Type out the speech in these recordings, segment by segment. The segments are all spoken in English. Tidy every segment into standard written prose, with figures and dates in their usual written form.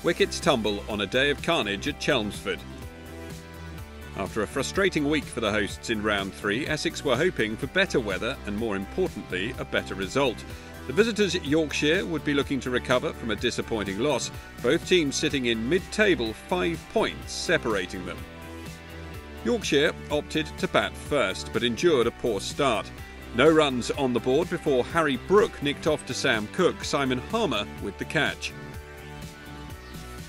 wickets tumble on a day of carnage at Chelmsford. After a frustrating week for the hosts in round 3, Essex were hoping for better weather and, more importantly, a better result. The visitors at Yorkshire would be looking to recover from a disappointing loss, both teams sitting in mid-table, 5 points separating them. Yorkshire opted to bat first, but endured a poor start. No runs on the board before Harry Brook nicked off to Sam Cook, Simon Harmer with the catch.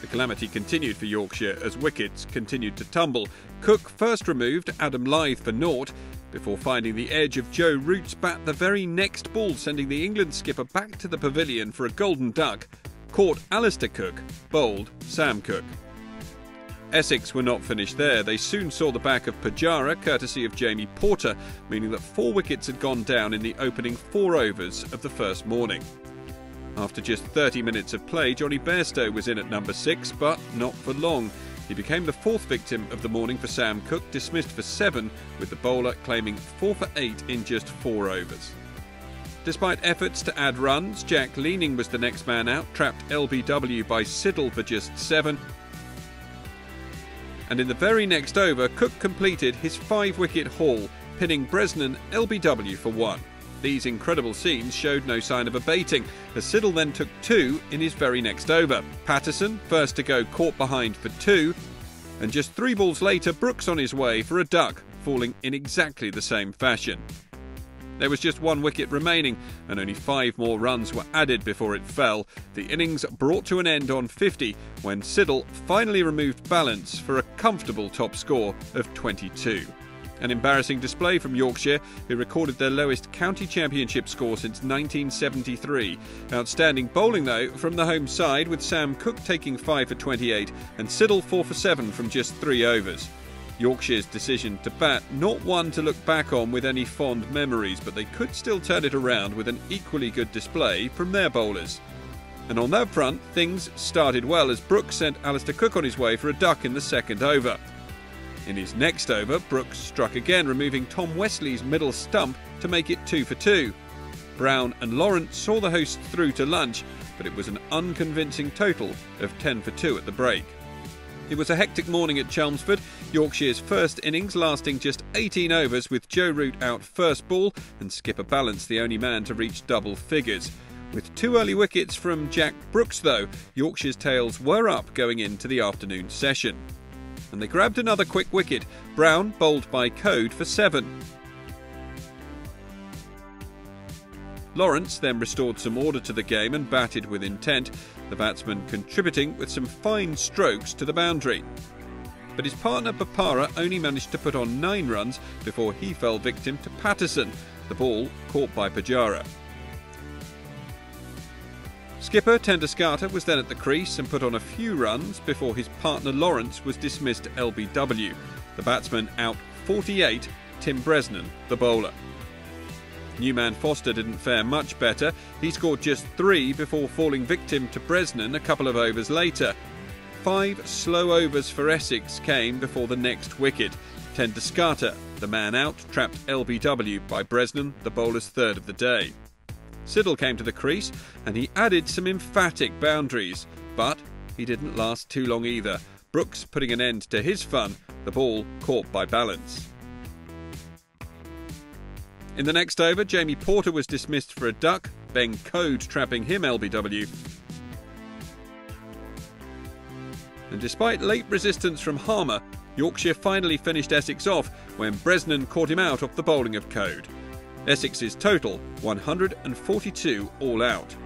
The calamity continued for Yorkshire as wickets continued to tumble. Cook first removed Adam Lyth for naught, before finding the edge of Joe Root's bat the very next ball, sending the England skipper back to the pavilion for a golden duck. Caught Alistair Cook, bowled Sam Cook. Essex were not finished there. They soon saw the back of Pujara, courtesy of Jamie Porter, meaning that 4 wickets had gone down in the opening 4 overs of the first morning. After just 30 minutes of play, Jonny Bairstow was in at number 6, but not for long. He became the 4th victim of the morning for Sam Cook, dismissed for 7, with the bowler claiming 4 for 8 in just 4 overs. Despite efforts to add runs, Jack Leaning was the next man out, trapped LBW by Siddle for just 7. And in the very next over, Cook completed his 5-wicket haul, pinning Bresnan LBW for 1. These incredible scenes showed no sign of abating, as Siddle then took 2 in his very next over. Patterson, first to go, caught behind for 2, and just 3 balls later, Brooks on his way for a duck, falling in exactly the same fashion. There was just 1 wicket remaining, and only 5 more runs were added before it fell. The innings brought to an end on 50, when Siddle finally removed balance for a comfortable top score of 22. An embarrassing display from Yorkshire, who recorded their lowest county championship score since 1973. Outstanding bowling, though, from the home side, with Sam Cook taking 5 for 28 and Siddle 4 for 7 from just 3 overs. Yorkshire's decision to bat, not one to look back on with any fond memories, but they could still turn it around with an equally good display from their bowlers. And on that front, things started well as Brooks sent Alistair Cook on his way for a duck in the second over. In his next over, Brooks struck again, removing Tom Wesley's middle stump to make it 2 for 2. Brown and Lawrence saw the hosts through to lunch, but it was an unconvincing total of 10 for 2 at the break. It was a hectic morning at Chelmsford, Yorkshire's first innings lasting just 18 overs, with Joe Root out first ball and skipper Balance the only man to reach double figures. With 2 early wickets from Jack Brooks, though, Yorkshire's tails were up going into the afternoon session. And they grabbed another quick wicket. Brown bowled by Code for 7. Lawrence then restored some order to the game and batted with intent, the batsman contributing with some fine strokes to the boundary. But his partner Bopara only managed to put on 9 runs before he fell victim to Patterson, the ball caught by Pujara. Skipper Tenduscarter was then at the crease and put on a few runs before his partner Lawrence was dismissed LBW. The batsman out 48, Tim Bresnan, the bowler. Newman Foster didn't fare much better. He scored just 3 before falling victim to Bresnan a couple of overs later. 5 slow overs for Essex came before the next wicket. Tenduscarter, the man out, trapped LBW by Bresnan, the bowler's 3rd of the day. Siddle came to the crease and he added some emphatic boundaries, but he didn't last too long either. Brooks putting an end to his fun, the ball caught by Balance. In the next over, Jamie Porter was dismissed for a duck, Ben Code trapping him LBW. And despite late resistance from Harmer, Yorkshire finally finished Essex off when Bresnan caught him out off the bowling of Code. Essex's total 142 all out.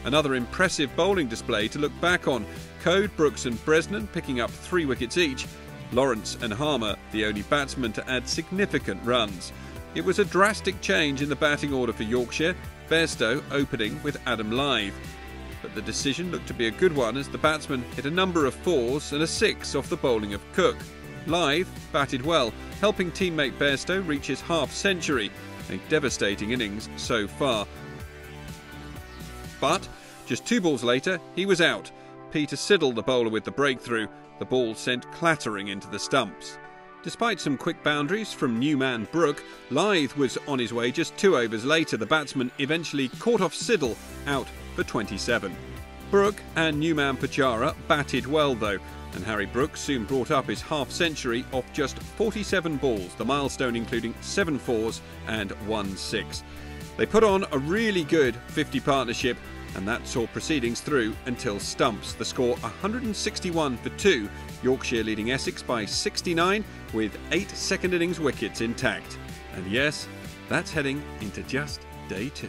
Another impressive bowling display to look back on. Code, Brooks and Bresnan picking up 3 wickets each. Lawrence and Harmer the only batsmen to add significant runs. It was a drastic change in the batting order for Yorkshire, Bairstow opening with Adam Lyth. But the decision looked to be a good one as the batsman hit a number of 4s and a 6 off the bowling of Cook. Lyth batted well, helping teammate Bairstow reach his half-century, a devastating innings so far. But just 2 balls later, he was out. Peter Siddle, the bowler with the breakthrough, the ball sent clattering into the stumps. Despite some quick boundaries from Newman Brook, Lyth was on his way just 2 overs later. The batsman eventually caught off Siddle, out for 27. Brooke and new man Pachara batted well though, and Harry Brooks soon brought up his half-century off just 47 balls, the milestone including 7 fours and 1 6. They put on a really good 50 partnership, and that saw proceedings through until stumps. The score 161 for 2, Yorkshire leading Essex by 69 with 8 second innings wickets intact. And yes, that's heading into just day 2.